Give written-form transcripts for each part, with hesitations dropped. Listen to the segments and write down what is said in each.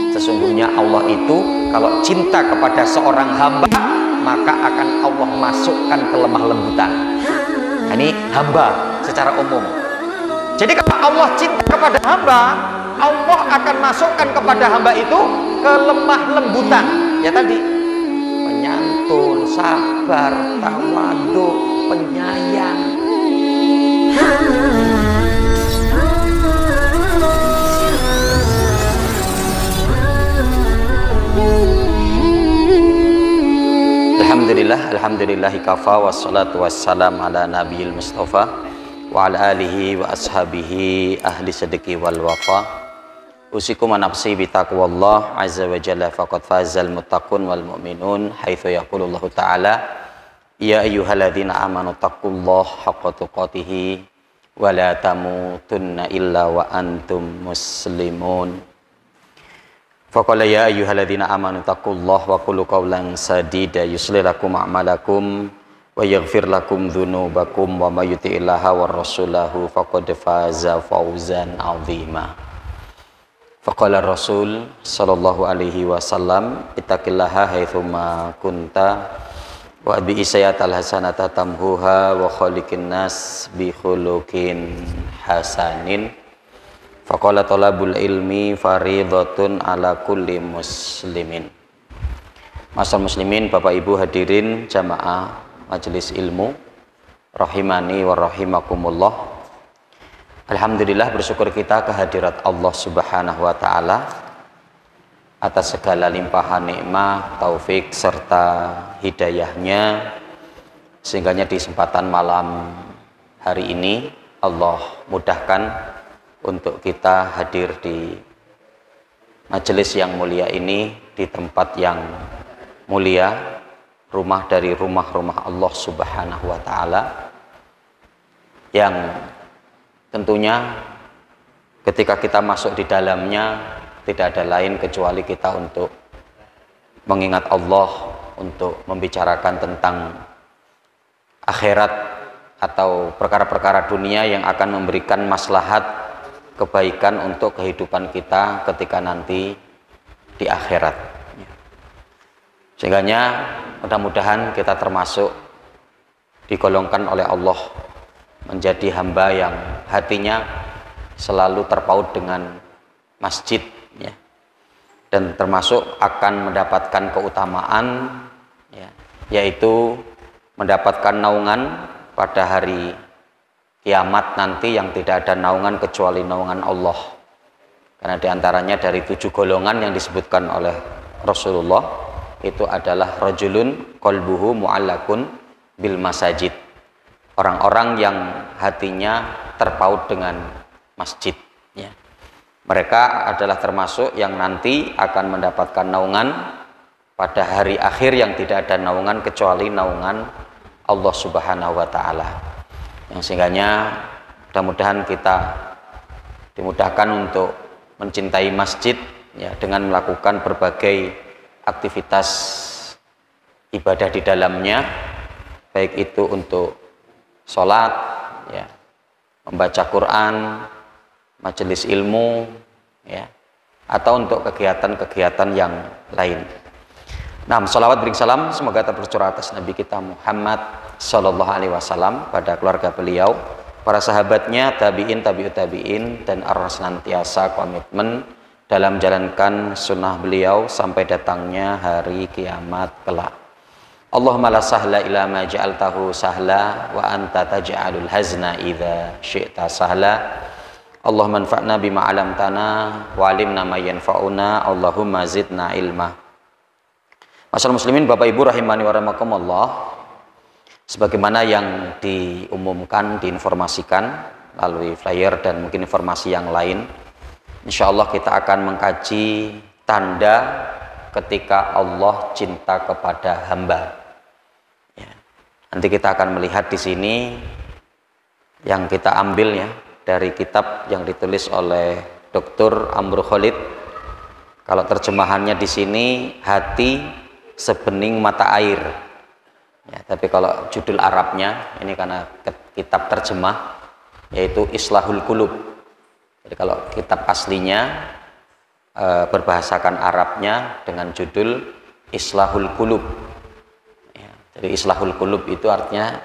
Sesungguhnya Allah itu kalau cinta kepada seorang hamba, maka akan Allah masukkan ke lemah lembutan. Ini hamba secara umum. Jadi kalau Allah cinta kepada hamba, Allah akan masukkan kepada hamba itu ke lemah lembutan. Ya tadi, penyantun, sabar, tawadhu, penyayang. Alhamdulillahi kafa wassalatu wassalam ala nabiyil mustafa wa ala alihi wa ashabihi ahli sadiki wal wafa. Usikum nafsi bi taqwallah azza wa jalla faqad fazal muttaqun wal mu'minun haitsu yaqulullahu ta'ala ya ayyuhalladzina amanu taqullaha haqqa tuqatih wa la tamutunna illa wa antum muslimun. Faqala ya ayyuhalladzina amanu taqullaha wa qulu qawlan sadida yuslih lakum a'malakum wa yaghfir lakum dzunubakum wa may yuti'illaha war rasulahu faqad faza fawzan 'azima. Faqala Rasul sallallahu alaihi wasallam ittaqillaha haitsu ma kunta wa bi sayyatal hasanata tamhuha wa khaliqin nas bi khuluqin hasanin. Faqala talabul ilmi faridatun ala kulli muslimin. Masyaallah muslimin, Bapak Ibu hadirin jamaah majelis ilmu rahimani wa rahimakumullah. Alhamdulillah, bersyukur kita kehadirat Allah Subhanahu wa taala atas segala limpahan nikmat, taufik serta hidayahnya, sehingganya di kesempatan malam hari ini Allah mudahkan untuk kita hadir di majelis yang mulia ini, di tempat yang mulia, rumah dari rumah-rumah Allah Subhanahu wa taala, yang tentunya ketika kita masuk di dalamnya tidak ada lain kecuali kita untuk mengingat Allah, untuk membicarakan tentang akhirat atau perkara-perkara dunia yang akan memberikan maslahat kebaikan untuk kehidupan kita ketika nanti di akhirat. Sehingganya mudah-mudahan kita termasuk digolongkan oleh Allah menjadi hamba yang hatinya selalu terpaut dengan masjid, ya, dan termasuk akan mendapatkan keutamaan, ya, yaitu mendapatkan naungan pada hari kiamat nanti yang tidak ada naungan kecuali naungan Allah. Karena diantaranya dari 7 golongan yang disebutkan oleh Rasulullah itu adalah rajulun qalbuhu mu'allakun bil masajid, orang-orang yang hatinya terpaut dengan masjid, ya. Mereka adalah termasuk yang nanti akan mendapatkan naungan pada hari akhir yang tidak ada naungan kecuali naungan Allah Subhanahu wa taala. Yang sehingganya mudah-mudahan kita dimudahkan untuk mencintai masjid, ya, dengan melakukan berbagai aktivitas ibadah di dalamnya, baik itu untuk sholat, ya, membaca Quran, majelis ilmu, ya, atau untuk kegiatan-kegiatan yang lain. Nah, sholawat bering salam semoga tercurah atas Nabi kita Muhammad Sallallahu alaihi wasallam, pada keluarga beliau, para sahabatnya, tabi'in, tabi'ut tabi'in, dan senantiasa komitmen dalam menjalankan sunnah beliau sampai datangnya hari kiamat kelak. Allahumma la sahla illa ma ja'altahu sahla wa anta taj'alul hazna idza syi'ta sahla. Allahumma anfa'na bima 'allamtana wa 'allimna ma yanfa'una. Allahumma zidna ilma. Masyaallah muslimin, Bapak Ibu rahimani wa rahimakumullah, sebagaimana yang diumumkan, diinformasikan melalui flyer dan mungkin informasi yang lain, insya Allah kita akan mengkaji tanda ketika Allah cinta kepada hamba, ya. Nanti kita akan melihat di sini yang kita ambil, ya, dari kitab yang ditulis oleh Dr. Amr Khalid. Kalau terjemahannya di sini hati sebening mata air, ya, tapi kalau judul Arabnya ini karena kitab terjemah yaitu Islahul Qulub. Jadi kalau kitab aslinya berbahasakan Arabnya dengan judul Islahul Qulub. Ya, jadi Islahul Qulub itu artinya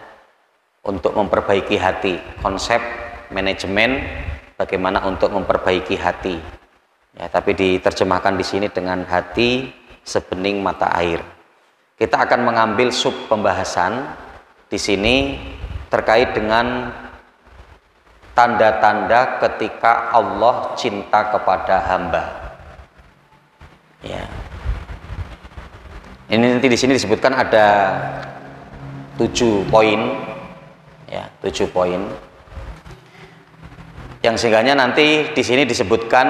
untuk memperbaiki hati, konsep manajemen bagaimana untuk memperbaiki hati. Ya, tapi diterjemahkan di sini dengan hati sebening mata air. Kita akan mengambil sub pembahasan di sini terkait dengan tanda-tanda ketika Allah cinta kepada hamba. Ya. Ini nanti di sini disebutkan ada 7 poin, ya 7 poin. Yang sehingganya nanti di sini disebutkan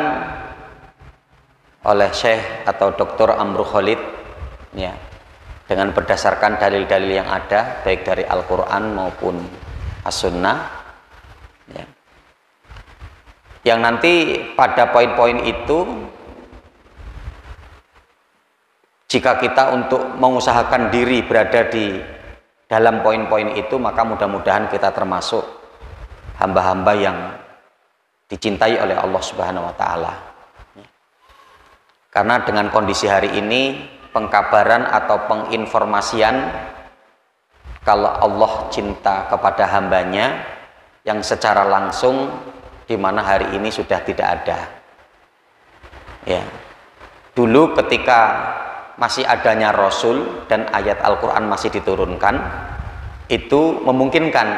oleh Syekh atau Dr. Amru Khalid, ya, dengan berdasarkan dalil-dalil yang ada baik dari Al-Quran maupun As-Sunnah. Ya. Yang nanti pada poin-poin itu, jika kita untuk mengusahakan diri berada di dalam poin-poin itu, maka mudah-mudahan kita termasuk hamba-hamba yang dicintai oleh Allah Subhanahu wa Ta'ala. Karena dengan kondisi hari ini, pengkabaran atau penginformasian kalau Allah cinta kepada hambanya yang secara langsung, di mana hari ini sudah tidak ada. Ya. Dulu ketika masih adanya Rasul dan ayat Al-Quran masih diturunkan, itu memungkinkan,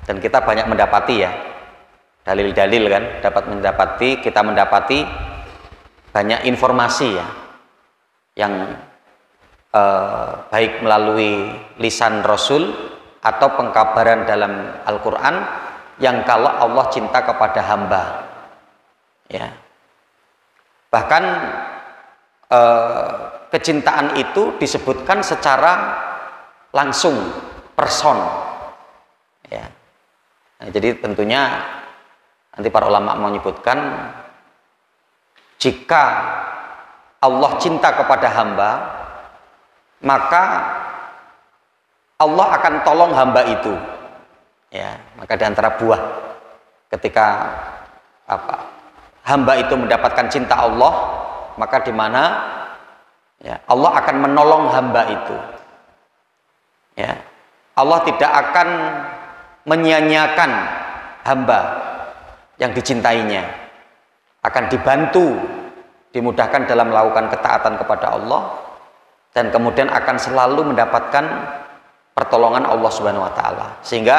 dan kita banyak mendapati ya dalil-dalil kan, kita mendapati banyak informasi ya yang baik melalui lisan Rasul atau pengkabaran dalam Al-Quran yang kalau Allah cinta kepada hamba, ya. Bahkan kecintaan itu disebutkan secara langsung, person, ya. Nah, jadi tentunya nanti para ulama menyebutkan jika Allah cinta kepada hamba, maka Allah akan tolong hamba itu. Ya, maka di antara buah ketika hamba itu mendapatkan cinta Allah, maka di mana ya, Allah akan menolong hamba itu. Ya, Allah tidak akan menyia-nyiakan hamba yang dicintainya, akan dibantu, dimudahkan dalam melakukan ketaatan kepada Allah, dan kemudian akan selalu mendapatkan pertolongan Allah Subhanahu wa Ta'ala. Sehingga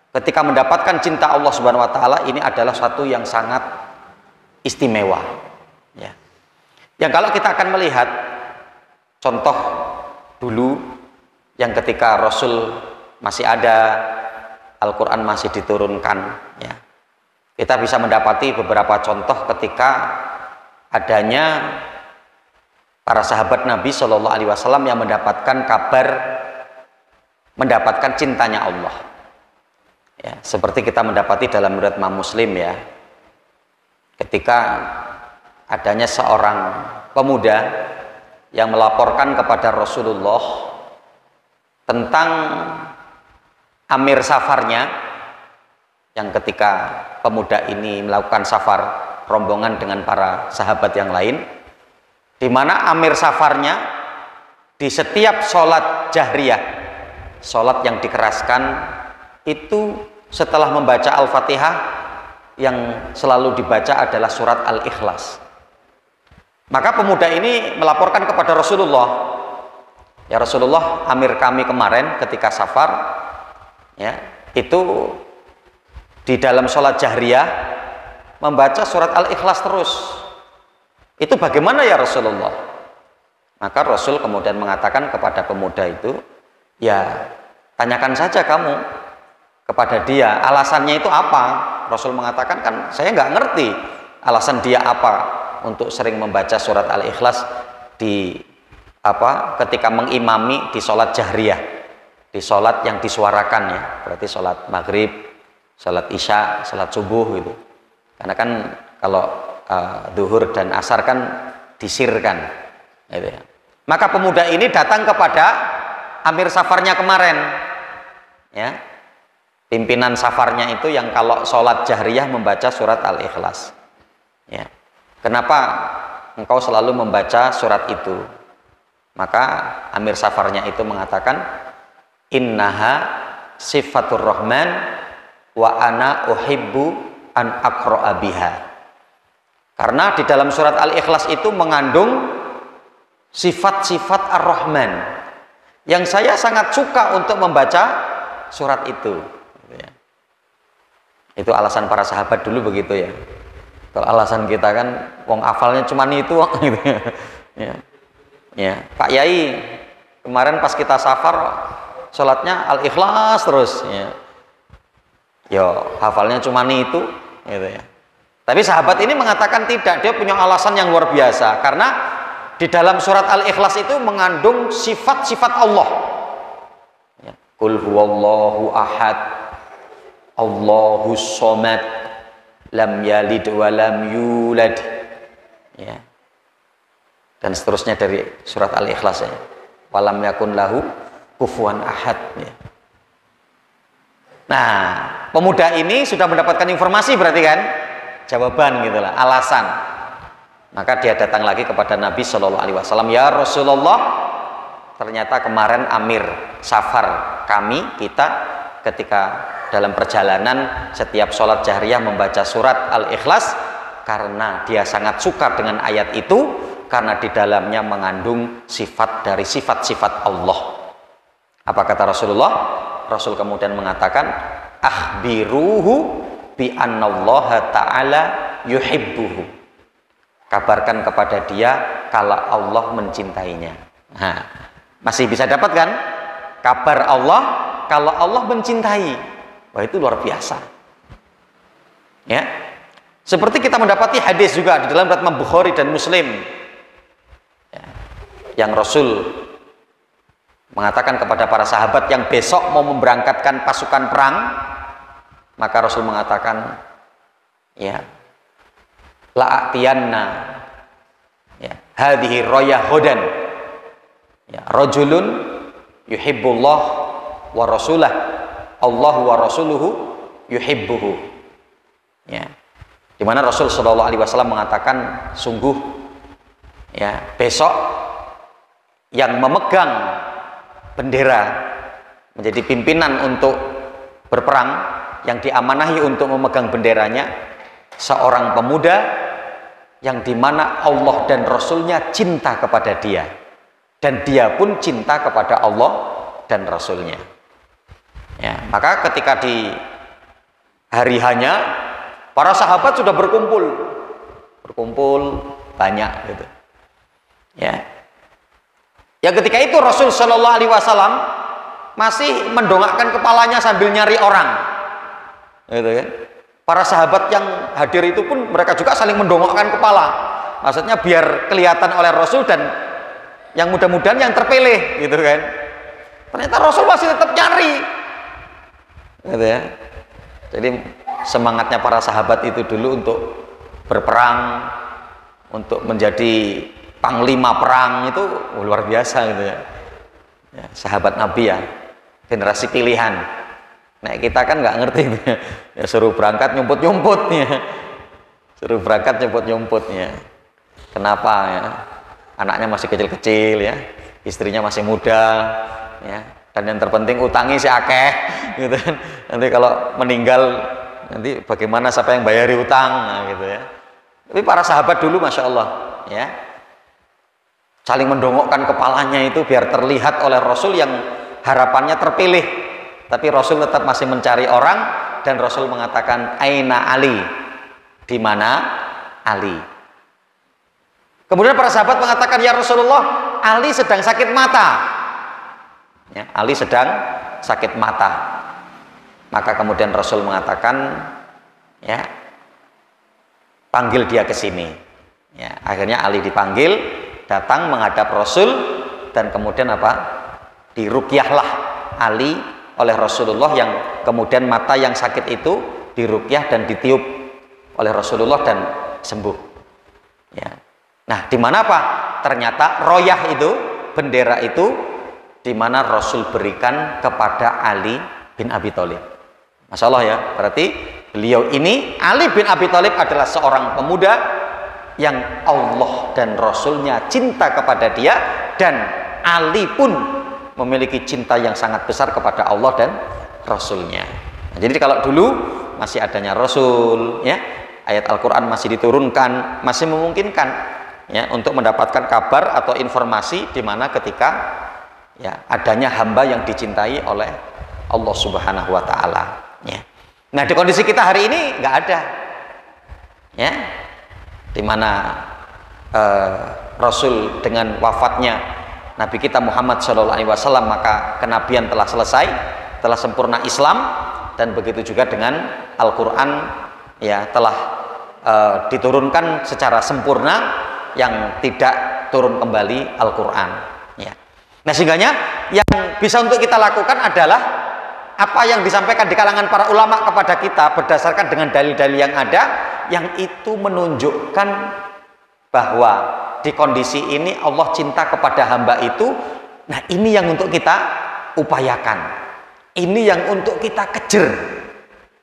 ketika mendapatkan cinta Allah Subhanahu wa Ta'ala, ini adalah suatu yang sangat istimewa, ya. Yang kalau kita akan melihat contoh dulu yang ketika Rasul masih ada, Al-Quran masih diturunkan, ya, kita bisa mendapati beberapa contoh ketika adanya para sahabat Nabi Shallallahu Alaihi Wasallam yang mendapatkan kabar, mendapatkan cintanya Allah. Ya, seperti kita mendapati dalam riwayat Imam Muslim ya, ketika adanya seorang pemuda yang melaporkan kepada Rasulullah tentang amir safarnya, yang ketika pemuda ini melakukan safar rombongan dengan para sahabat yang lain, di mana amir safarnya di setiap sholat jahriyah, sholat yang dikeraskan, itu setelah membaca Al-Fatihah yang selalu dibaca adalah surat Al-Ikhlas. Maka pemuda ini melaporkan kepada Rasulullah, ya Rasulullah, amir kami kemarin ketika safar, ya, itu di dalam sholat jahriyah membaca surat Al-Ikhlas terus. Itu bagaimana ya Rasulullah? Maka Rasul kemudian mengatakan kepada pemuda itu, ya tanyakan saja kamu kepada dia, alasannya itu apa? Rasul mengatakan, kan saya nggak ngerti alasan dia apa untuk sering membaca surat Al-Ikhlas di ketika mengimami di sholat jahriyah, di sholat yang disuarakan ya, berarti sholat maghrib, sholat isya, sholat subuh gitu. Karena kan kalau duhur dan asar kan disirkan, gitu ya. Maka pemuda ini datang kepada amir safarnya kemarin, ya, pimpinan safarnya itu yang kalau sholat jahriyah membaca surat Al-Ikhlas, ya. kenapa engkau selalu membaca surat itu? Maka Amir Safarnya itu mengatakan, innaha sifatur rahman wa ana uhibbu an aqra'a biha. Karena di dalam surat Al-Ikhlas itu mengandung sifat-sifat Ar-Rahman yang saya sangat suka untuk membaca surat itu. Itu alasan para sahabat dulu begitu ya. Kalau alasan kita kan wong hafalnya cuma itu gitu ya. Ya, Pak Yai kemarin pas kita safar sholatnya Al-Ikhlas terus ya. Yo, hafalnya cuma itu gitu ya. Tapi sahabat ini mengatakan tidak, dia punya alasan yang luar biasa karena di dalam surat Al-Ikhlas itu mengandung sifat-sifat Allah. Ya. Qul huwallahu ahad, Allahus somad, lam yalid wa lam yulad. Ya. Dan seterusnya dari surat Al-Ikhlas ya. Walam yakun lahu kufuwan ahad ya. Nah, pemuda ini sudah mendapatkan informasi berarti kan? Jawaban gitulah, alasan. Maka dia datang lagi kepada Nabi Shallallahu Alaihi Wasallam, ya Rasulullah, ternyata kemarin Amir Safar kita ketika dalam perjalanan setiap sholat jahriyah membaca surat Al-Ikhlas karena dia sangat suka dengan ayat itu. Karena di dalamnya mengandung sifat dari sifat-sifat Allah. Apa kata Rasulullah? Rasul kemudian mengatakan, akhbiruhu bi annallaha ta'ala yuhibbuhu. Kabarkan kepada dia kalau Allah mencintainya. Nah, masih bisa dapat kan? Kabar Allah kalau Allah mencintai. Wah, itu luar biasa. Ya. Seperti kita mendapati hadis juga di dalam riwayat Bukhari dan Muslim. Yang Rasul mengatakan kepada para sahabat yang besok mau memberangkatkan pasukan perang, maka Rasul mengatakan, ya, la'atiyanna ya hadhihi rayah hudan ya rajulun yuhibbullah wa rasulah, Allah wa rasuluhu yuhibbuhu. Ya, di mana Rasul Shallallahu Alaihi Wasallam mengatakan, sungguh ya besok yang memegang bendera menjadi pimpinan untuk berperang, yang diamanahi untuk memegang benderanya seorang pemuda yang dimana Allah dan Rasulnya cinta kepada dia dan dia pun cinta kepada Allah dan Rasulnya. Ya, maka ketika di hari hanya para sahabat sudah berkumpul banyak gitu. Ya. Ya, ketika itu Rasul Shallallahu Alaihi Wasallam masih mendongakkan kepalanya sambil nyari orang, gitu kan? Para sahabat yang hadir itu pun mereka juga saling mendongakkan kepala, maksudnya biar kelihatan oleh Rasul dan yang mudah-mudahan yang terpilih, gitu kan? Ternyata Rasul masih tetap nyari, gitu ya. Jadi semangatnya para sahabat itu dulu untuk berperang, untuk menjadi panglima perang itu luar biasa gitu ya. Ya, sahabat Nabi ya, generasi pilihan. Nah, kita kan nggak ngerti ya, suruh berangkat nyumput-nyumput ya. Suruh berangkat nyumput-nyumput ya. Kenapa ya? Anaknya masih kecil-kecil ya, istrinya masih muda ya. Dan yang terpenting utangnya si akeh gitu kan. Nanti kalau meninggal nanti bagaimana, siapa yang bayari utang, nah, gitu ya. Tapi para sahabat dulu Masya Allah ya, saling mendongokkan kepalanya itu biar terlihat oleh Rasul yang harapannya terpilih. Tapi Rasul tetap masih mencari orang dan Rasul mengatakan, aina Ali, di mana Ali. Kemudian para sahabat mengatakan, ya Rasulullah, Ali sedang sakit mata ya, Ali sedang sakit mata. Maka kemudian Rasul mengatakan, ya, panggil dia ke sini ya. Akhirnya Ali dipanggil, datang menghadap Rasul dan kemudian apa? Diruqyahlah Ali oleh Rasulullah, yang kemudian mata yang sakit itu diruqyah dan ditiup oleh Rasulullah dan sembuh. Ya. Nah, di mana apa? Ternyata royah itu, bendera itu, di mana Rasul berikan kepada Ali bin Abi Thalib. Masya Allah ya, berarti beliau ini, Ali bin Abi Thalib adalah seorang pemuda yang Allah dan Rasulnya cinta kepada dia, dan Ali pun memiliki cinta yang sangat besar kepada Allah dan Rasulnya. Nah, jadi kalau dulu masih adanya Rasul, ya, ayat Al-Quran masih diturunkan, masih memungkinkan, ya, untuk mendapatkan kabar atau informasi di mana ketika, ya, adanya hamba yang dicintai oleh Allah Subhanahu wa Ta'ala, ya. Nah, di kondisi kita hari ini nggak ada, ya, di mana Rasul dengan wafatnya Nabi kita Muhammad SAW, maka kenabian telah selesai, telah sempurna Islam, dan begitu juga dengan Al-Quran, ya, telah diturunkan secara sempurna, yang tidak turun kembali Al-Quran, ya. Nah, sehingganya yang bisa untuk kita lakukan adalah apa yang disampaikan di kalangan para ulama kepada kita berdasarkan dengan dalil-dalil yang ada, yang itu menunjukkan bahwa di kondisi ini Allah cinta kepada hamba itu. Nah, ini yang untuk kita upayakan, ini yang untuk kita kejar,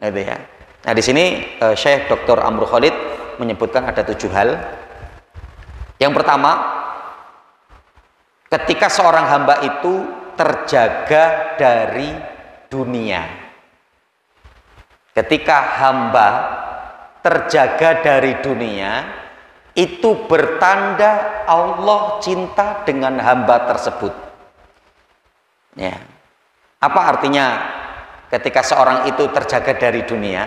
gitu ya. Nah, di sini Syekh Dr. Amr Khalid menyebutkan ada 7 hal. Yang pertama, ketika seorang hamba itu terjaga dari dunia. Ketika hamba terjaga dari dunia, itu bertanda Allah cinta dengan hamba tersebut, ya. Apa artinya ketika seorang itu terjaga dari dunia?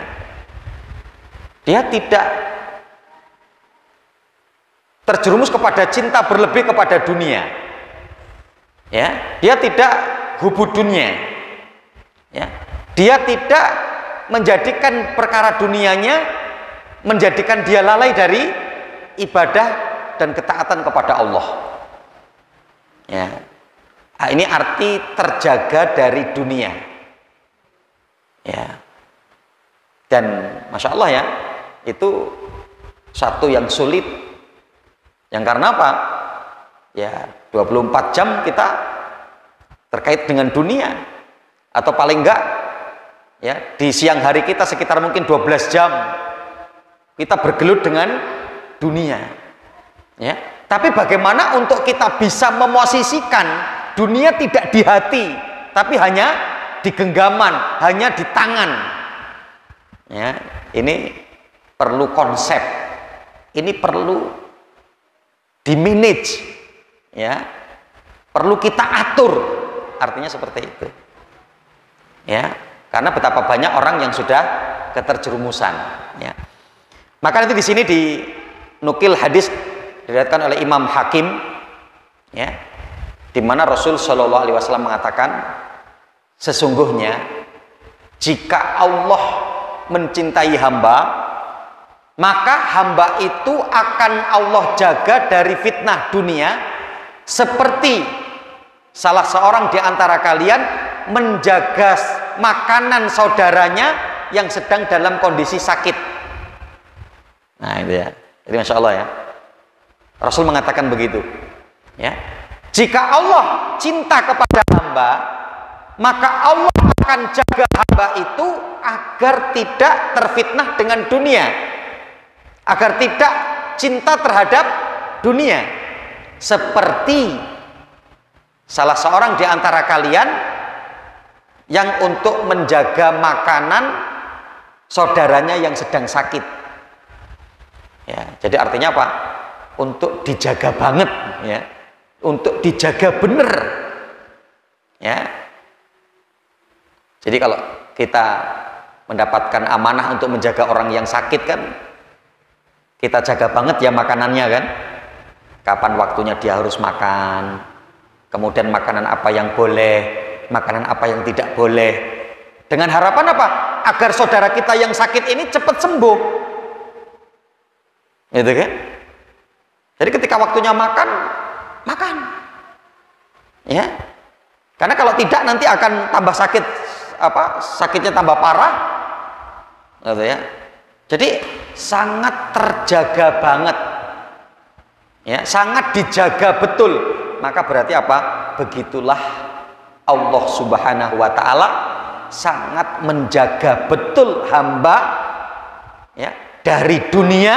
Dia tidak terjerumus kepada cinta berlebih kepada dunia, ya. Dia tidak hubud dunia, ya. Dia tidak menjadikan perkara dunianya menjadikan dia lalai dari ibadah dan ketaatan kepada Allah, ya. Nah, ini arti terjaga dari dunia, ya. Dan Masya Allah, ya, itu satu yang sulit, yang karena apa? Ya, 24 jam kita terkait dengan dunia, atau paling enggak, ya, di siang hari kita sekitar mungkin 12 jam kita bergelut dengan dunia, ya. Tapi bagaimana untuk kita bisa memosisikan dunia tidak di hati, tapi hanya di genggaman, hanya di tangan, ya. Ini perlu konsep, ini perlu di manage, ya, perlu kita atur, artinya seperti itu, ya. Karena betapa banyak orang yang sudah keterjerumusan, ya. Maka nanti di sini dinukil hadis diriwayatkan oleh Imam Hakim, ya, di mana Rasul Shallallahu Alaihi Wasallam mengatakan, sesungguhnya jika Allah mencintai hamba, maka hamba itu akan Allah jaga dari fitnah dunia, seperti salah seorang di antara kalian menjaga makanan saudaranya yang sedang dalam kondisi sakit. Nah, itu ya. Jadi Masya Allah, ya, Rasul mengatakan begitu, ya. Jika Allah cinta kepada hamba, maka Allah akan jaga hamba itu agar tidak terfitnah dengan dunia, agar tidak cinta terhadap dunia, seperti salah seorang di antara kalian yang untuk menjaga makanan saudaranya yang sedang sakit, ya. Jadi artinya apa? Untuk dijaga banget, ya, untuk dijaga bener, ya. Jadi kalau kita mendapatkan amanah untuk menjaga orang yang sakit, kan kita jaga banget, ya, makanannya, kan, kapan waktunya dia harus makan, kemudian makanan apa yang boleh, makanan apa yang tidak boleh, dengan harapan apa? Agar saudara kita yang sakit ini cepat sembuh, gitu kan. Jadi ketika waktunya makan, makan, ya. Karena kalau tidak nanti akan tambah sakit, sakitnya tambah parah, gitu ya. Jadi sangat terjaga banget, ya, sangat dijaga betul. Maka berarti apa? Begitulah Allah Subhanahu wa Ta'ala sangat menjaga betul hamba, ya, dari dunia,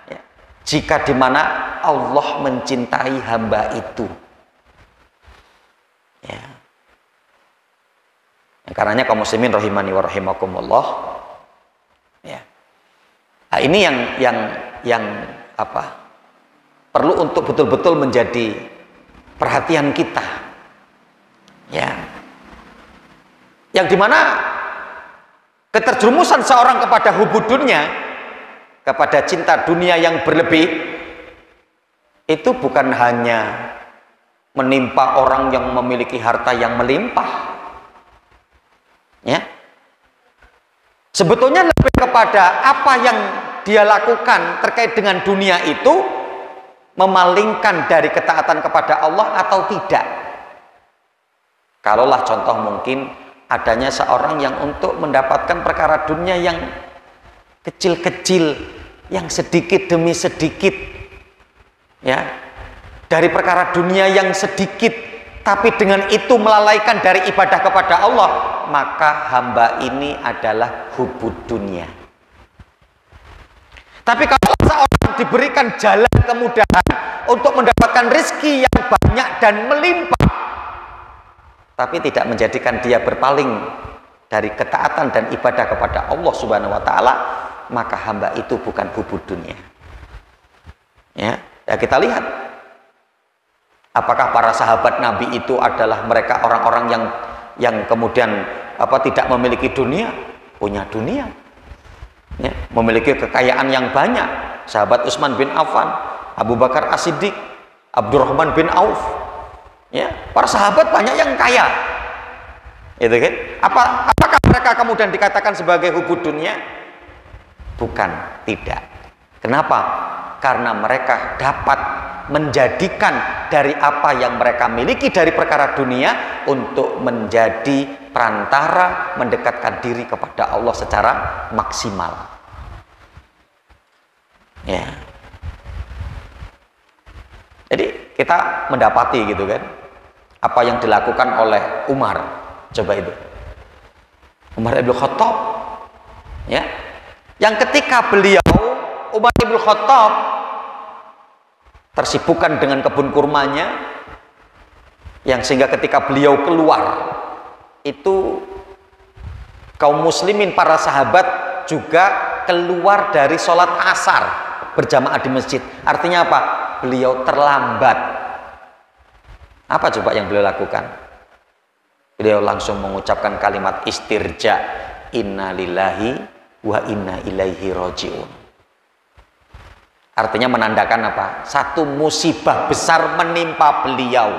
ya, jika di mana Allah mencintai hamba itu. Ya. Karenanya kaum muslimin rahimani wa rahimakumullah. Ya. Nah, ini yang apa? Perlu untuk betul-betul menjadi perhatian kita. Ya. Yang dimana keterjerumusan seorang kepada hubud dunia, kepada cinta dunia yang berlebih, itu bukan hanya menimpa orang yang memiliki harta yang melimpah. Ya. Sebetulnya lebih kepada apa yang dia lakukan terkait dengan dunia itu memalingkan dari ketaatan kepada Allah atau tidak. Kalaulah contoh mungkin adanya seorang yang untuk mendapatkan perkara dunia yang kecil-kecil, yang sedikit demi sedikit, ya, dari perkara dunia yang sedikit, tapi dengan itu melalaikan dari ibadah kepada Allah, maka hamba ini adalah hubud dunia. Tapi kalau seorang diberikan jalan kemudahan untuk mendapatkan rezeki yang banyak dan melimpah, tapi tidak menjadikan dia berpaling dari ketaatan dan ibadah kepada Allah Subhanahu wa taala, maka hamba itu bukan hubud dunia. Ya, kita lihat apakah para sahabat Nabi itu adalah mereka orang-orang yang kemudian tidak memiliki dunia, punya dunia. Ya, memiliki kekayaan yang banyak. Sahabat Utsman bin Affan, Abu Bakar As-Siddiq, Abdurrahman bin Auf, ya, para sahabat banyak yang kaya, itu kan? Apakah mereka kemudian dikatakan sebagai hubud dunia? Bukan, tidak. Kenapa? Karena mereka dapat menjadikan dari apa yang mereka miliki dari perkara dunia untuk menjadi perantara mendekatkan diri kepada Allah secara maksimal. Ya. Jadi kita mendapati gitu kan, apa yang dilakukan oleh Umar, coba itu Umar ibn Khattab, ya, yang ketika beliau Umar ibn Khattab tersibukkan dengan kebun kurmanya, yang sehingga ketika beliau keluar itu kaum muslimin para sahabat juga keluar dari sholat asar berjamaah di masjid. Artinya apa? Beliau terlambat. Apa coba yang beliau lakukan? Beliau langsung mengucapkan kalimat istirja, inna lillahi wa inna ilaihi roji'un. Artinya menandakan apa? Satu musibah besar menimpa beliau,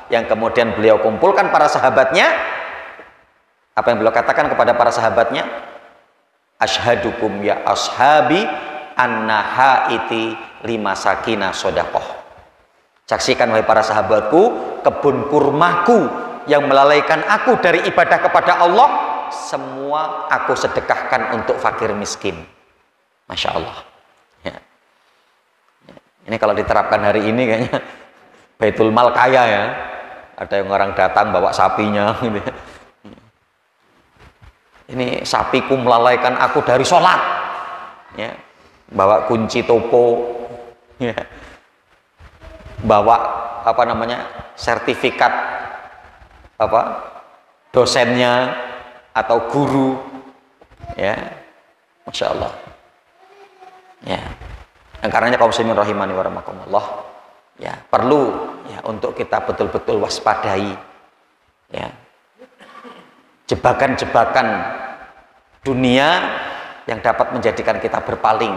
yang kemudian beliau kumpulkan para sahabatnya. Apa yang beliau katakan kepada para sahabatnya? Ashhadukum ya ashabi anna haiti lima sakina sodakoh. Saksikan wahai para sahabatku, kebun kurmaku yang melalaikan aku dari ibadah kepada Allah, semua aku sedekahkan untuk fakir miskin. Masya Allah. Ya. Ini kalau diterapkan hari ini kayaknya Baitul Mal kaya ya. Ada yang orang datang bawa sapinya gitu. Ini sapiku melalaikan aku dari sholat, ya, bawa kunci toko, ya, bawa sertifikat dosennya atau guru, ya, Masya Allah, ya. Dan karenanya kaum muslimin rahimani wa rahimakumullah, ya, perlu ya untuk kita betul-betul waspadai, ya, jebakan-jebakan dunia yang dapat menjadikan kita berpaling,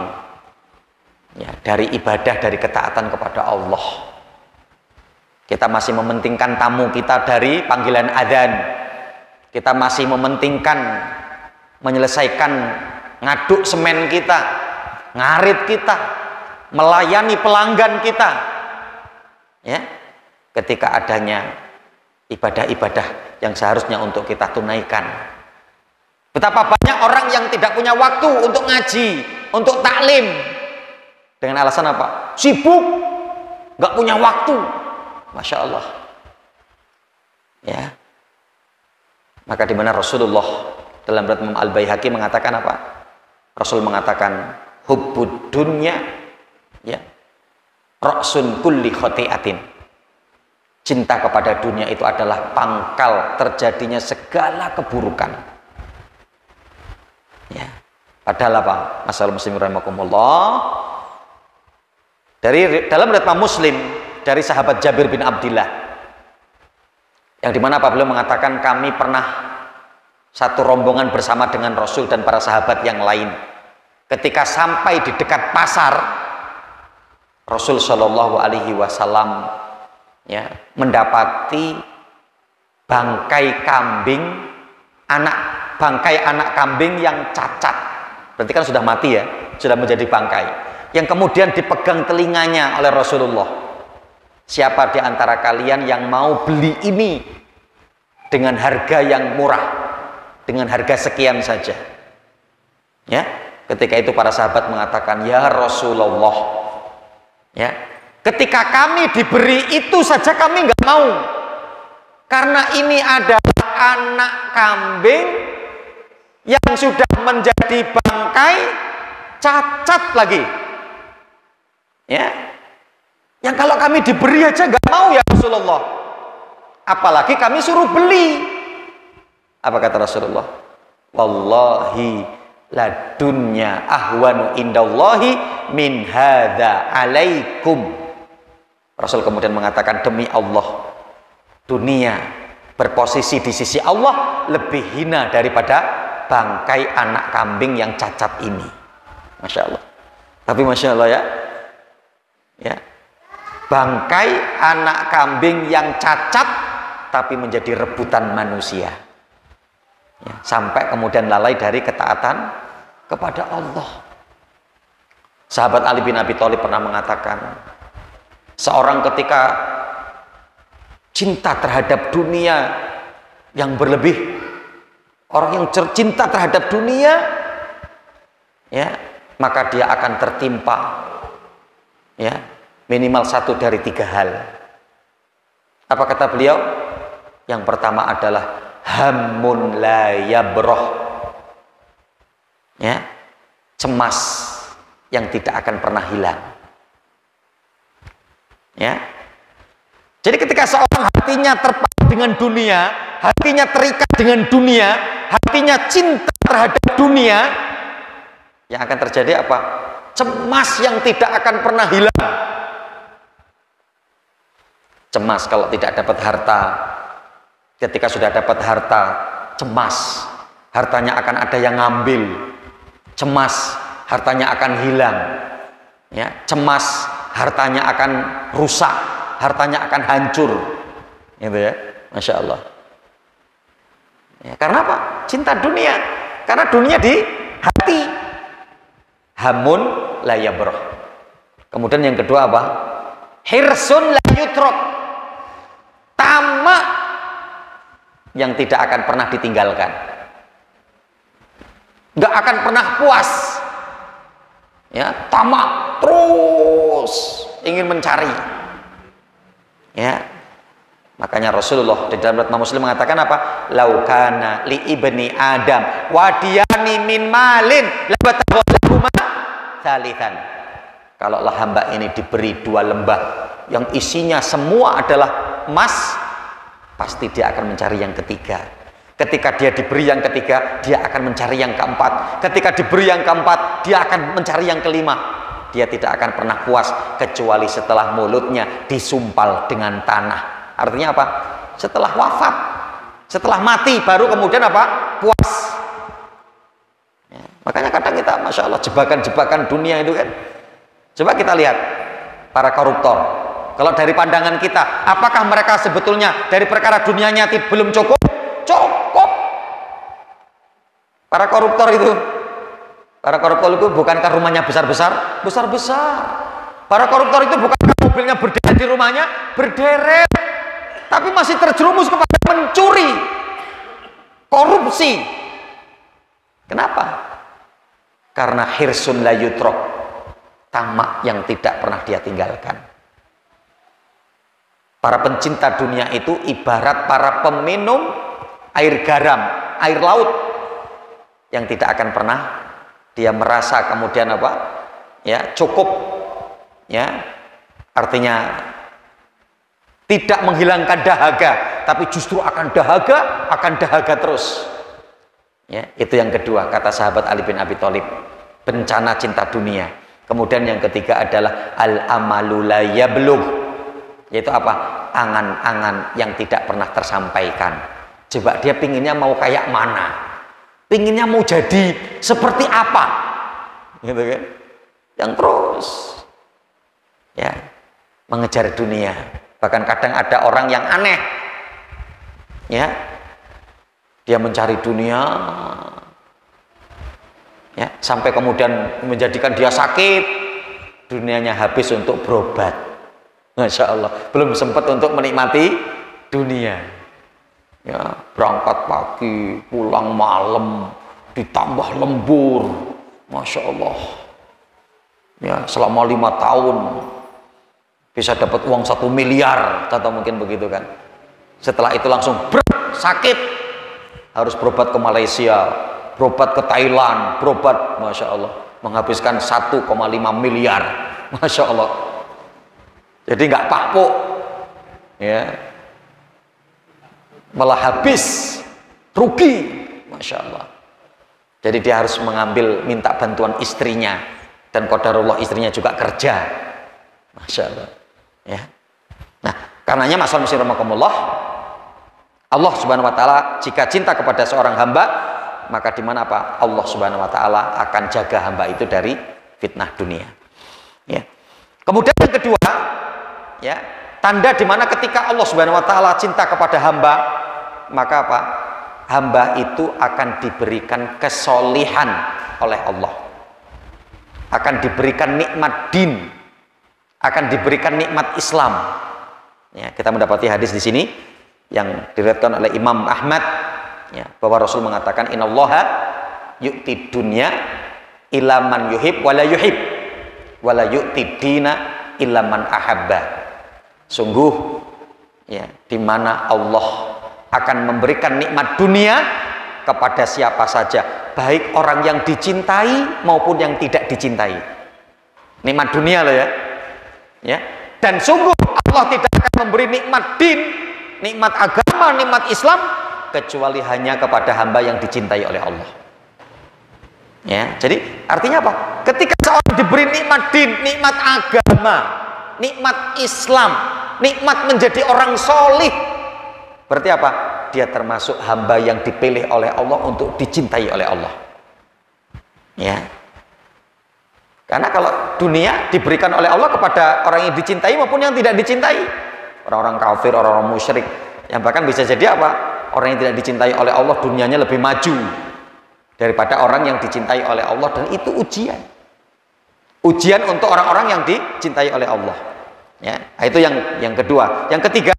ya, dari ibadah, dari ketaatan kepada Allah. Kita masih mementingkan tamu kita dari panggilan adzan. Kita masih mementingkan menyelesaikan ngaduk semen kita, ngarit kita, melayani pelanggan kita, ya, ketika adanya ibadah-ibadah yang seharusnya untuk kita tunaikan. Betapa banyak orang yang tidak punya waktu untuk ngaji, untuk taklim, dengan alasan apa? Sibuk, nggak punya waktu. Masya Allah, ya. Maka di mana Rasulullah dalam riwayat Imam Al-Baihaqi mengatakan apa? Rasul mengatakan hubbud dunya Ya. Ra'sun kulli khati'atin. Cinta kepada dunia itu adalah pangkal terjadinya segala keburukan. Ya. Padahal apa? Masalah muslim rahimakumullah. Dalam riwayat Muslim dari sahabat Jabir bin Abdillah, yang dimana beliau mengatakan kami pernah satu rombongan bersama dengan Rasul dan para sahabat yang lain. Ketika sampai di dekat pasar, Rasul Shallallahu Alaihi Wasallam ya mendapati bangkai anak kambing yang cacat. Berarti kan sudah mati ya, sudah menjadi bangkai. Yang kemudian dipegang telinganya oleh Rasulullah. Siapa di antara kalian yang mau beli ini dengan harga yang murah, dengan harga sekian saja? Ya, ketika itu para sahabat mengatakan, ya Rasulullah, ya, ketika kami diberi itu saja kami nggak mau, karena ini adalah anak kambing yang sudah menjadi bangkai, cacat lagi, ya, yang kalau kami diberi aja nggak mau ya Rasulullah, apalagi kami suruh beli. Apa kata Rasulullah? Wallahi ladunya ahwanu indallahi min hadza alaikum. Rasul kemudian mengatakan, demi Allah, dunia berposisi di sisi Allah lebih hina daripada bangkai anak kambing yang cacat ini. Masya Allah. Tapi Masya Allah ya, ya, bangkai anak kambing yang cacat tapi menjadi rebutan manusia, ya, sampai kemudian lalai dari ketaatan kepada Allah. Sahabat Ali bin Abi Thalib pernah mengatakan, seorang ketika cinta terhadap dunia yang berlebih, orang yang cinta terhadap dunia, ya, maka dia akan tertimpa, ya, minimal 1 dari 3 hal. Apa kata beliau? Yang pertama adalah hammun la yabroh, ya, cemas yang tidak akan pernah hilang, ya. Jadi ketika seorang hatinya terpaku dengan dunia, hatinya terikat dengan dunia, hatinya cinta terhadap dunia, yang akan terjadi apa? Cemas yang tidak akan pernah hilang. Cemas kalau tidak dapat harta. Ketika sudah dapat harta, cemas hartanya akan ada yang ngambil, cemas hartanya akan hilang, ya, cemas hartanya akan rusak, hartanya akan hancur, gitu ya. Masya Allah, ya, karena apa? Cinta dunia, karena dunia di hati. Hamun la yabroh. Kemudian yang kedua apa? Hirsun la yutrok, tamak yang tidak akan pernah ditinggalkan, nggak akan pernah puas, ya, tamak terus ingin mencari, ya. Makanya Rasulullah di dalam riwayat Muslim mengatakan apa? Laukana li ibni Adam wadiyani min malin labataghalahuma thalithan. Kalaulah hamba ini diberi 2 lembah yang isinya semua adalah emas, pasti dia akan mencari yang ketiga. Ketika dia diberi yang ketiga, dia akan mencari yang keempat. Ketika diberi yang keempat, dia akan mencari yang kelima. Dia tidak akan pernah puas kecuali setelah mulutnya disumpal dengan tanah. Artinya apa? Setelah wafat, setelah mati, baru kemudian apa? Puas. Ya, makanya kadang kita, Masya Allah, jebakan-jebakan dunia itu kan. Coba kita lihat para koruptor. Kalau dari pandangan kita, apakah mereka sebetulnya dari perkara dunianya belum cukup? Cukup. Para koruptor itu bukankah rumahnya besar-besar? Besar-besar. Para koruptor itu bukankah mobilnya berderet di rumahnya? Berderet. Tapi masih terjerumus kepada mencuri, korupsi. Kenapa? Karena hirsun la yutrok, tamak yang tidak pernah dia tinggalkan. Para pencinta dunia itu ibarat para peminum air garam, air laut, yang tidak akan pernah dia merasa kemudian apa? Ya, cukup. Ya, artinya tidak menghilangkan dahaga, tapi justru akan dahaga terus. Ya, itu yang kedua kata sahabat Ali bin Abi Thalib, bencana cinta dunia. Kemudian yang ketiga adalah al-amalu la yablugh, yaitu apa? Angan-angan yang tidak pernah tersampaikan. Coba dia pinginnya mau kayak mana? Pinginnya mau jadi seperti apa? Gitu kan? Yang terus ya mengejar dunia. Bahkan kadang ada orang yang aneh, ya, dia mencari dunia, ya, sampai kemudian menjadikan dia sakit, dunianya habis untuk berobat. Masya Allah, belum sempat untuk menikmati dunia. Ya, berangkat pagi, pulang malam, ditambah lembur, Masya Allah. Ya, selama 5 tahun bisa dapat uang 1 miliar, atau mungkin begitu kan. Setelah itu langsung sakit, harus berobat ke Malaysia, berobat ke Thailand, berobat, Masya Allah, menghabiskan 1,5 miliar, Masya Allah. Jadi nggak pakpuk, ya, malah habis, rugi, Masya Allah. Jadi dia harus minta bantuan istrinya, dan qadarullah istrinya juga kerja, Masya Allah. Ya. Nah, karenanya masalah muslim rahimakumullah, Allah Subhanahu wa taala jika cinta kepada seorang hamba, maka di mana apa? Allah Subhanahu wa taala akan jaga hamba itu dari fitnah dunia. Ya. Kemudian yang kedua, ya, tanda di mana ketika Allah Subhanahu wa taala cinta kepada hamba, maka apa? Hamba itu akan diberikan kesolihan oleh Allah. Akan diberikan nikmat din, akan diberikan nikmat Islam. Ya, kita mendapati hadis di sini yang diriwayatkan oleh Imam Ahmad, ya, bahwa Rasul mengatakan innallaha yu'ti dunya ila man yuhib wala yuhib wala yu'ti dina illa man ahabba. Sungguh, ya, di mana Allah akan memberikan nikmat dunia kepada siapa saja, baik orang yang dicintai maupun yang tidak dicintai. Nikmat dunia loh, ya. Ya, dan sungguh Allah tidak akan memberi nikmat din, nikmat agama, nikmat Islam kecuali hanya kepada hamba yang dicintai oleh Allah. Ya, jadi artinya apa? Ketika seorang diberi nikmat din, nikmat agama, nikmat Islam, nikmat menjadi orang solih, berarti apa? Dia termasuk hamba yang dipilih oleh Allah untuk dicintai oleh Allah. Ya. Karena kalau dunia diberikan oleh Allah kepada orang yang dicintai maupun yang tidak dicintai, orang-orang kafir, orang-orang musyrik, yang bahkan bisa jadi apa? Orang yang tidak dicintai oleh Allah dunianya lebih maju daripada orang yang dicintai oleh Allah, dan itu ujian. Ujian untuk orang-orang yang dicintai oleh Allah. Ya, itu yang kedua. Yang ketiga,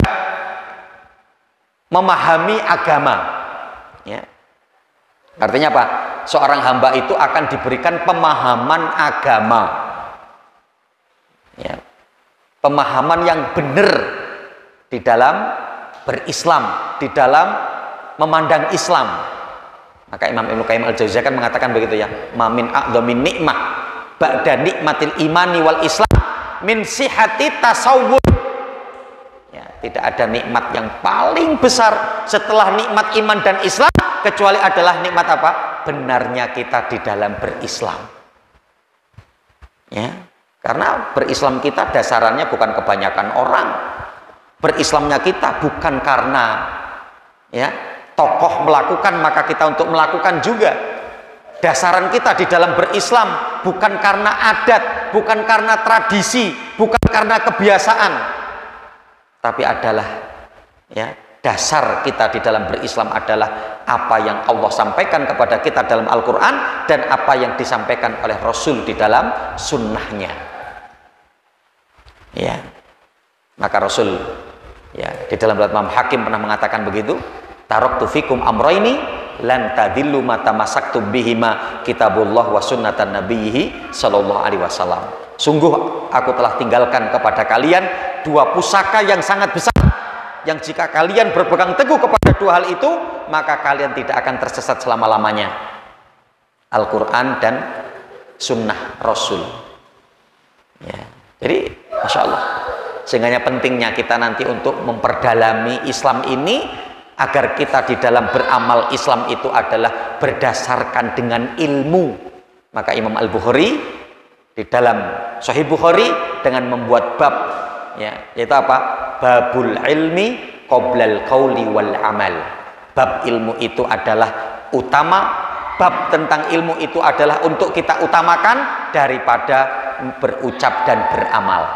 memahami agama. Ya. Artinya apa? Seorang hamba itu akan diberikan pemahaman agama, ya, pemahaman yang benar di dalam berislam, di dalam memandang Islam. Maka Imam Ibnu Qayyim al-Jauziyah kan mengatakan begitu, ya, mamin a'dhamin nikmah ba'da nikmatil imani wal Islam min sihati tasawwur. Ya, tidak ada nikmat yang paling besar setelah nikmat iman dan Islam kecuali adalah nikmat apa? Benarnya kita di dalam berislam. Ya, karena berislam kita dasarannya bukan kebanyakan orang. Berislamnya kita bukan karena, ya, tokoh melakukan maka kita untuk melakukan juga. Dasaran kita di dalam berislam bukan karena adat, bukan karena tradisi, bukan karena kebiasaan, tapi adalah, ya, dasar kita di dalam berislam adalah apa yang Allah sampaikan kepada kita dalam Al-Quran dan apa yang disampaikan oleh Rasul di dalam sunnahnya. Ya, maka Rasul, ya, di dalam Imam Hakim pernah mengatakan begitu, taraktu fikum amroini lan tadillu ma tamassaktum bihima kitabullah wa sunnatan nabiyhi sallallahu alaihi wasallam. Sungguh aku telah tinggalkan kepada kalian 2 pusaka yang sangat besar, yang jika kalian berpegang teguh kepada 2 hal itu, maka kalian tidak akan tersesat selama-lamanya. Al-Quran dan sunnah Rasul. Ya. Jadi Masya Allah, sehingga pentingnya kita nanti untuk memperdalami Islam ini, agar kita di dalam beramal Islam itu adalah berdasarkan dengan ilmu. Maka Imam Al-Bukhari di dalam Sahih Bukhari dengan membuat bab, ya, yaitu apa? Babul ilmi qoblal qauli wal amal. Bab ilmu itu adalah utama, bab tentang ilmu itu adalah untuk kita utamakan daripada berucap dan beramal.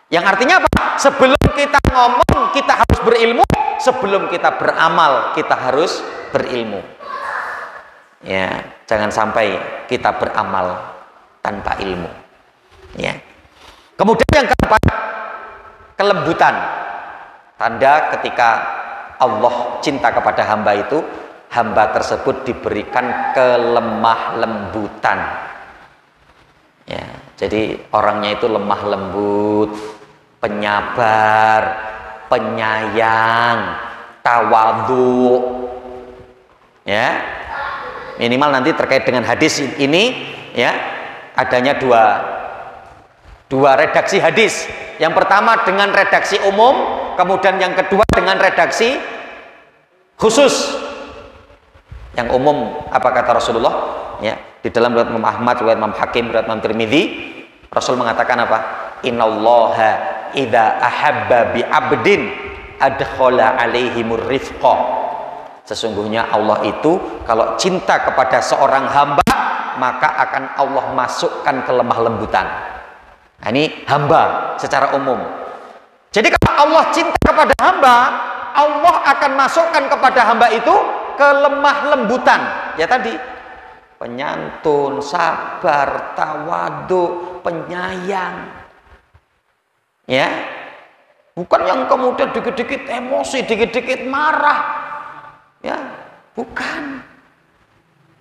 Yang artinya apa? Sebelum kita ngomong kita harus berilmu, sebelum kita beramal kita harus berilmu. Ya, jangan sampai kita beramal tanpa ilmu. Ya. Kemudian yang keempat, kelembutan. Tanda ketika Allah cinta kepada hamba itu, hamba tersebut diberikan kelemah lembutan. Ya, jadi orangnya itu lemah lembut, penyabar, penyayang, tawadhu. Ya, minimal nanti terkait dengan hadis ini, ya, adanya dua redaksi hadis. Yang pertama dengan redaksi umum, kemudian yang kedua dengan redaksi khusus. Yang umum apa kata Rasulullah? Ya, di dalam riwayat Imam Ahmad, riwayat Imam Hakim, riwayat Imam Tirmidzi, Rasul mengatakan apa? Innallaha idza ahabba bi 'abdin adkhala 'alaihimur rifqa. Sesungguhnya Allah itu kalau cinta kepada seorang hamba, maka akan Allah masukkan kelemah lembutan. Nah, ini hamba secara umum. Jadi kalau Allah cinta kepada hamba, Allah akan masukkan kepada hamba itu kelemah lembutan. Ya tadi, penyantun, sabar, tawadhu, penyayang. Ya, bukan yang kemudian dikit-dikit emosi, dikit-dikit marah. Ya, bukan.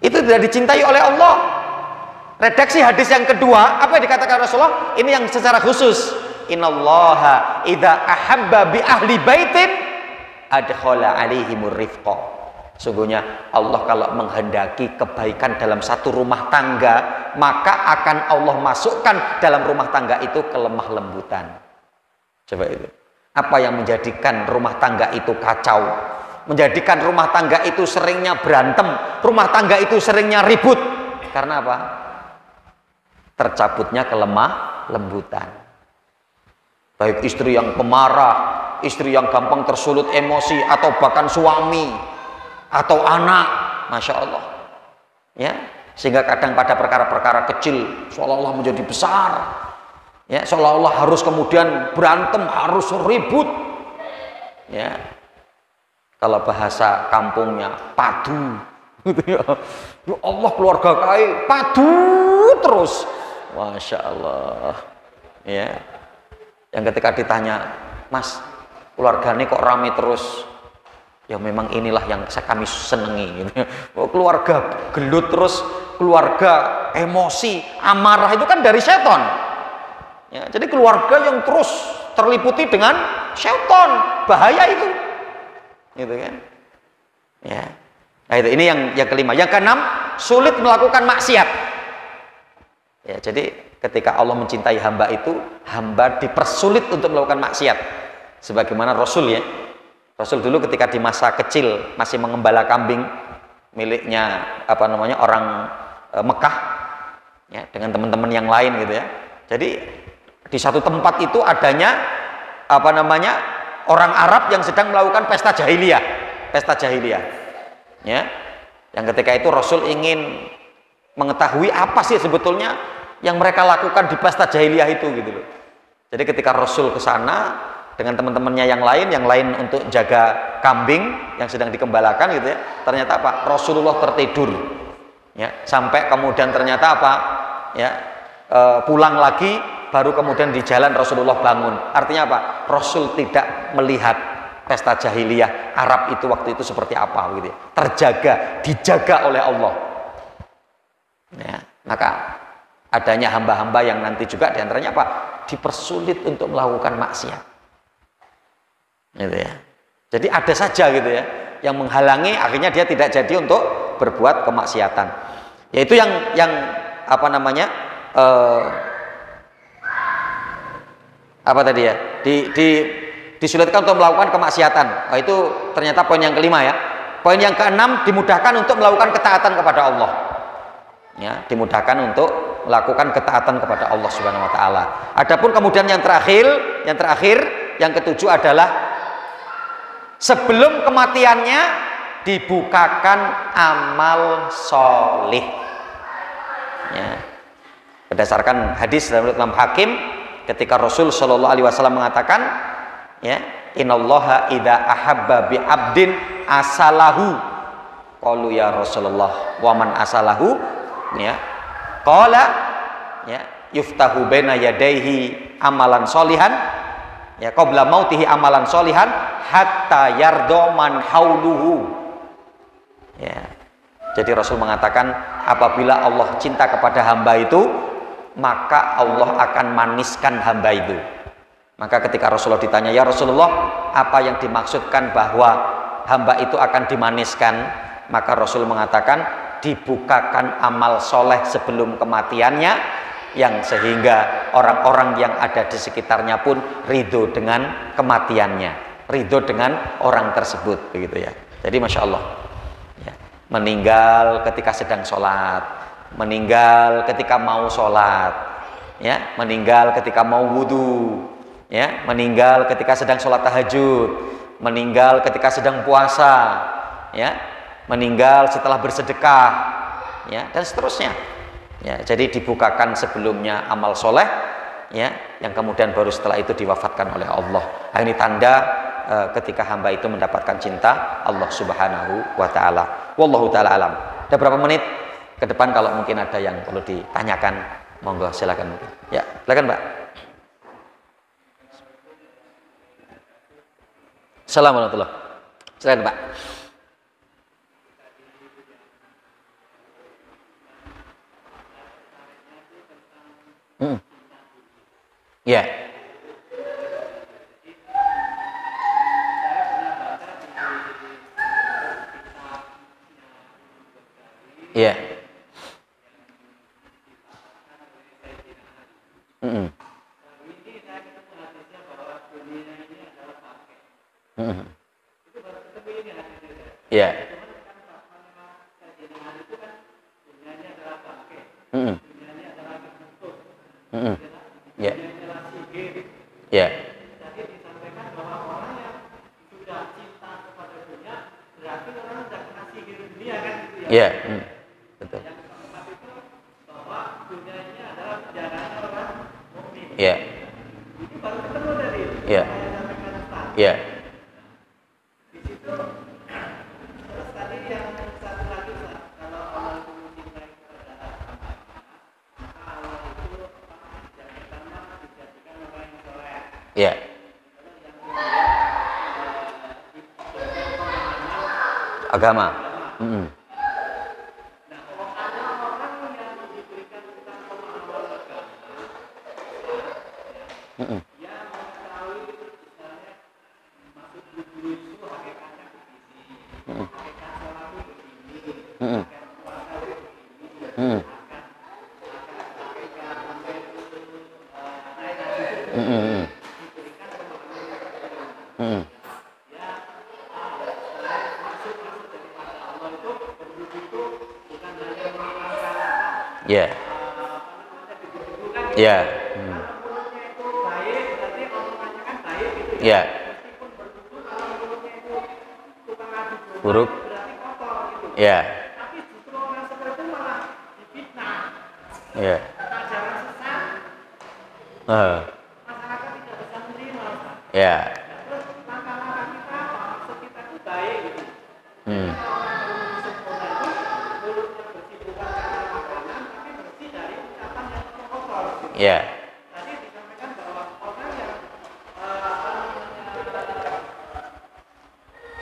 Itu tidak dicintai oleh Allah. Redaksi hadis yang kedua, apa yang dikatakan Rasulullah? Ini yang secara khusus. Innallaha idza ahabba bi ahli baitin adkhala alaihimur rifqa. Sungguhnya Allah kalau menghendaki kebaikan dalam satu rumah tangga, maka akan Allah masukkan dalam rumah tangga itu kelemah lembutan. Coba itu. Apa yang menjadikan rumah tangga itu kacau? Menjadikan rumah tangga itu seringnya berantem, rumah tangga itu seringnya ribut. Karena apa? Tercabutnya kelemah lembutan. Baik istri yang pemarah, istri yang gampang tersulut emosi, atau bahkan suami atau anak, Masya Allah, ya, sehingga kadang pada perkara-perkara kecil seolah-olah menjadi besar, ya, seolah-olah harus kemudian berantem, harus ribut, ya, kalau bahasa kampungnya padu, ya Allah, keluarga kaya padu terus, Masya Allah, ya, yang ketika ditanya, Mas, keluarga ini kok rame terus? Ya memang inilah yang kami senangi, gitu. Keluarga gelut terus, keluarga emosi, amarah, itu kan dari setan. Ya, jadi keluarga yang terus terliputi dengan setan, bahaya itu, gitu kan? Ya, nah itu ini yang kelima. Yang keenam, sulit melakukan maksiat. Ya, jadi ketika Allah mencintai hamba itu, hamba dipersulit untuk melakukan maksiat. Sebagaimana Rasul, ya. Rasul dulu ketika di masa kecil masih mengembala kambing miliknya orang Mekah, ya, dengan teman-teman yang lain gitu ya. Jadi di satu tempat itu adanya orang Arab yang sedang melakukan pesta jahiliyah, ya. Yang ketika itu Rasul ingin mengetahui apa sih sebetulnya yang mereka lakukan di pesta jahiliyah itu gitu loh. Jadi ketika Rasul ke sana dengan teman-temannya yang lain untuk jaga kambing yang sedang dikembalakan gitu ya, ternyata apa? Rasulullah tertidur, ya, sampai kemudian ternyata apa? Ya, pulang lagi, baru kemudian di jalan Rasulullah bangun. Artinya apa? Rasul tidak melihat pesta jahiliyah Arab itu waktu itu seperti apa gitu ya. Terjaga, dijaga oleh Allah. Ya, maka adanya hamba-hamba yang nanti juga diantaranya apa? Dipersulit untuk melakukan maksiat. Gitu ya. Jadi ada saja gitu ya yang menghalangi, akhirnya dia tidak jadi untuk berbuat kemaksiatan. Yaitu yang Apa tadi ya? Disulitkan untuk melakukan kemaksiatan. Oh, itu ternyata poin yang kelima ya. Poin yang keenam, dimudahkan untuk melakukan ketaatan kepada Allah. Ya, dimudahkan untuk melakukan ketaatan kepada Allah Subhanahu wa taala. Adapun kemudian yang terakhir, yang ketujuh adalah sebelum kematiannya dibukakan amal solih. Ya. Berdasarkan hadis dari Imam Hakim, ketika Rasul Shallallahu Alaihi Wasallam mengatakan, ya, Innallaha idza ahabba bi abdin asalahu. Qalu ya Rasulullah, wa man asalahu? Ya, qala, ya, yuftahu baina yadayhi amalan solihan, ya, qabla mautihi amalan solihan hatta yardo man hauluhu. Ya. Jadi Rasul mengatakan, apabila Allah cinta kepada hamba itu, maka Allah akan maniskan hamba itu. Maka ketika Rasulullah ditanya, ya Rasulullah, apa yang dimaksudkan bahwa hamba itu akan dimaniskan? Maka Rasul mengatakan, dibukakan amal soleh sebelum kematiannya, yang sehingga orang-orang yang ada di sekitarnya pun ridho dengan kematiannya, ridho dengan orang tersebut, begitu ya. Jadi Masya Allah, ya, meninggal ketika sedang sholat, meninggal ketika mau sholat, ya, meninggal ketika mau wudhu, ya, meninggal ketika sedang sholat tahajud, meninggal ketika sedang puasa, ya, meninggal setelah bersedekah, ya, dan seterusnya. Ya, jadi dibukakan sebelumnya amal soleh, ya, yang kemudian baru setelah itu diwafatkan oleh Allah. Nah, ini tanda ketika hamba itu mendapatkan cinta Allah Subhanahu wa taala. Wallahu taala alam. Ada berapa menit ke depan, kalau mungkin ada yang perlu ditanyakan, monggo silakan. Ya, silakan, Mbak. Assalamualaikum warahmatullahi wabarakatuh. Silakan, Pak. Ya. Ya. Ya. Ya. Ya. Jadi disampaikan bahwa orang yang sudah cinta kepada dunia berarti orang sudah kena sihir dunia, kan gitu ya. Ya. Betul. Yang keempat itu bahwa dunia ini adalah penjaranya orang mukmin. Ya. Ini baru ketemu tadi. Ya. Saya sampaikan Ustaz. Ya. Di situ terus tadi yang satu lagi Ustaz, kalau Allah itu mencintai kepada hamba-Nya, maka Allah itu yang pertama dijadikan orang yang soleh. Ya. Agama. Nah, ada orang yang diberikan kita pemahaman agama, dia mengetahui misalnya maksud guru itu hakikatnya begini, hakikat sholat itu begini, hakikat puasa itu begini, hakikat sampai itu naik haji itu begini, diberikan pemahaman agama. Ya. Ya. Ya. Buruk. Ya. Ya. Ya. Ya. Tadi disampaikan bahwa orang yang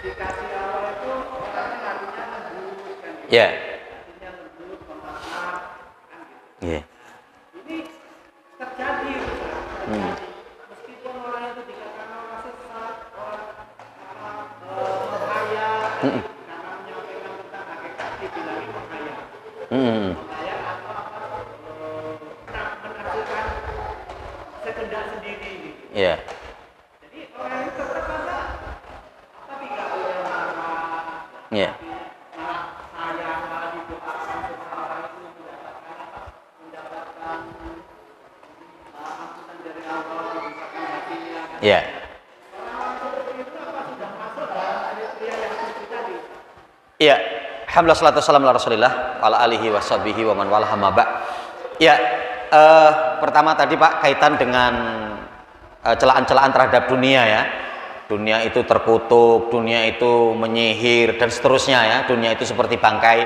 dikasih Allah itu orangnya hatinya lembut, kan gitu. Ya. Hatinya lembut, pemaaf, kan gitu. Ya. Ini terjadi, terjadi. Meskipun orang itu dikatakan orang sesat, orang menghayal, karena menyampaikan tentang hakikat dibilangi menghayal. Menghayal atau menafsirkan sekehendak sendiri. Ya. malah saya malah didoakan seseorang itu mendapatkan ampunan dari Allah, dibesarkan hatinya. Ya. Ya, alhamdulillah salatu wassalamu ala Rasulillah wa ala alihi washabihi wa man walah ma ba'. Ya, pertama tadi Pak kaitan dengan celaan-celaan terhadap dunia ya. Dunia itu terkutuk, dunia itu menyihir dan seterusnya ya. Dunia itu seperti bangkai.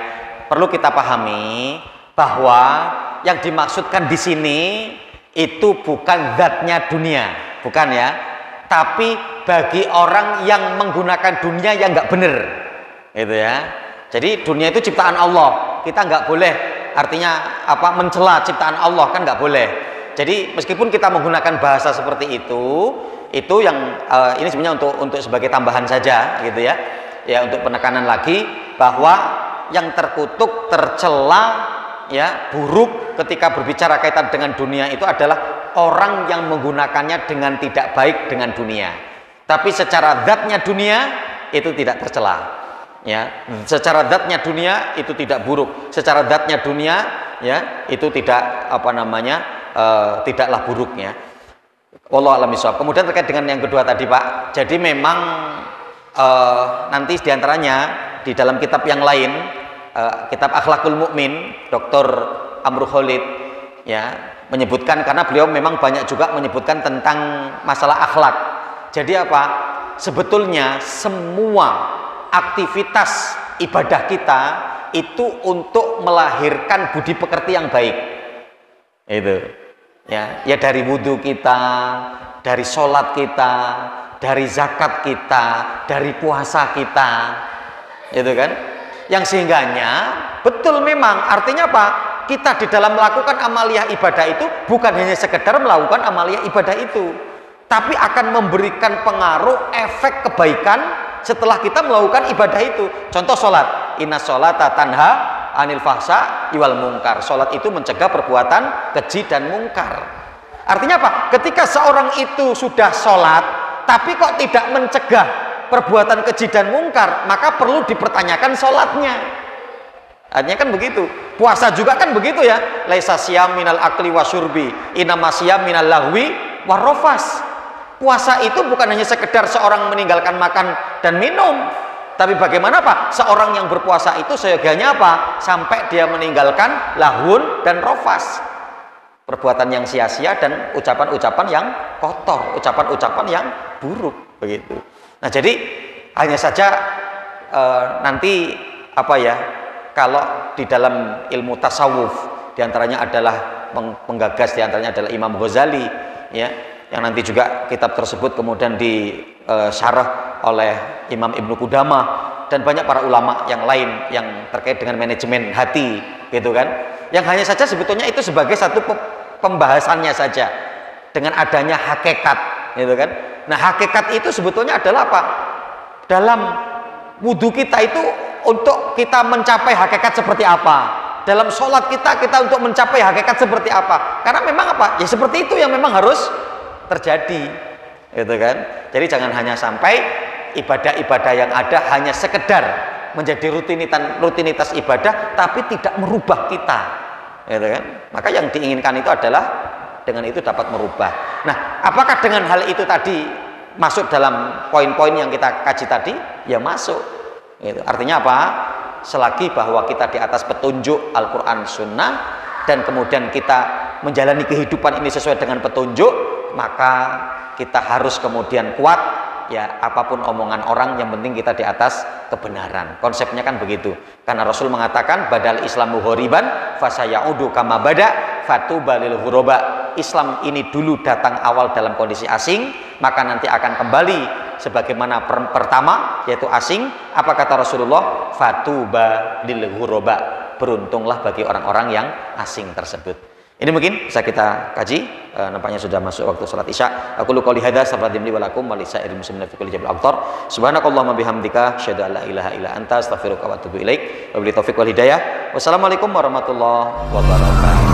Perlu kita pahami bahwa yang dimaksudkan di sini itu bukan zatnya dunia, bukan ya. Tapi bagi orang yang menggunakan dunia yang nggak benar, gitu ya. Jadi dunia itu ciptaan Allah. Kita nggak boleh, artinya apa, mencela ciptaan Allah, kan nggak boleh. Jadi meskipun kita menggunakan bahasa seperti itu yang ini sebenarnya untuk sebagai tambahan saja, gitu ya. Ya, untuk penekanan lagi bahwa yang terkutuk, tercela, ya, buruk ketika berbicara kaitan dengan dunia itu adalah orang yang menggunakannya dengan tidak baik dengan dunia. Tapi secara zatnya dunia itu tidak tercela. Ya, secara zatnya dunia itu tidak buruk, secara zatnya dunia ya itu tidak tidaklah buruknya. Wallahu a'lam bishawab. Kemudian terkait dengan yang kedua tadi Pak, jadi memang nanti diantaranya di dalam kitab yang lain, kitab Akhlakul Mukmin, Dr. Amru Khalid ya menyebutkan, karena beliau memang banyak juga menyebutkan tentang masalah akhlak. Jadi apa? Sebetulnya semua aktivitas ibadah kita itu untuk melahirkan budi pekerti yang baik. Itu ya dari wudhu kita, dari sholat kita, dari zakat kita, dari puasa kita, itu kan, yang sehingganya betul memang artinya apa, kita di dalam melakukan amaliyah ibadah itu bukan hanya sekedar melakukan amaliyah ibadah itu, tapi akan memberikan pengaruh efek kebaikan setelah kita melakukan ibadah itu. Contoh sholat, inna sholata tanha anil fahsya iwal mungkar. Sholat itu mencegah perbuatan keji dan mungkar. Artinya apa? Ketika seorang itu sudah sholat tapi kok tidak mencegah perbuatan keji dan mungkar, maka perlu dipertanyakan sholatnya. Artinya kan begitu. Puasa juga kan begitu ya. Laisa siyam minal akli wasyurbi, inama siyam minal lahwi warrofas. Puasa itu bukan hanya sekedar seorang meninggalkan makan dan minum, tapi bagaimana Pak? Seorang yang berpuasa itu seyogianya apa? Sampai dia meninggalkan lahun dan rofas, perbuatan yang sia-sia dan ucapan-ucapan yang kotor, ucapan-ucapan yang buruk, begitu. Nah, jadi hanya saja nanti apa ya? Kalau di dalam ilmu tasawuf, diantaranya adalah penggagas, diantaranya adalah Imam Ghazali, ya, yang nanti juga kitab tersebut kemudian disyarah oleh Imam Ibnu Qudamah dan banyak para ulama yang lain yang terkait dengan manajemen hati, gitu kan, yang hanya saja sebetulnya itu sebagai satu pembahasannya saja dengan adanya hakikat, gitu kan. Nah, hakikat itu sebetulnya adalah apa? Dalam wudhu kita itu untuk kita mencapai hakikat seperti apa, dalam sholat kita untuk mencapai hakikat seperti apa, karena memang apa ya, seperti itu yang memang harus terjadi, gitu kan. Jadi jangan hanya sampai ibadah-ibadah yang ada hanya sekedar menjadi rutinitas ibadah tapi tidak merubah kita, gitu kan. Maka yang diinginkan itu adalah dengan itu dapat merubah. Nah, apakah dengan hal itu tadi masuk dalam poin-poin yang kita kaji tadi? Ya masuk, gitu. Artinya apa? Selagi bahwa kita di atas petunjuk Al-Quran Sunnah dan kemudian kita menjalani kehidupan ini sesuai dengan petunjuk, maka kita harus kemudian kuat ya, apapun omongan orang, yang penting kita di atas kebenaran. Konsepnya kan begitu, karena Rasul mengatakan badal islamu ghoriban fasayaudu kama bada fatuba lil ghuraba. Islam ini dulu datang awal dalam kondisi asing, maka nanti akan kembali sebagaimana pertama, yaitu asing. Apa kata Rasulullah? Fatuba lil ghuraba, beruntunglah bagi orang-orang yang asing tersebut. Ini mungkin bisa kita kaji. Nampaknya sudah masuk waktu salat Isya. Aku lu qouli hadza sabradimli wa lakum wa lisa'iril muslimin fi kulli jabil aqtar. Subhanakallahumma bihamdika asyhadu an la ilaha illa anta astaghfiruka wa atubu ilaik. Wabillahi taufiq wal hidayah. Wassalamualaikum warahmatullahi wabarakatuh.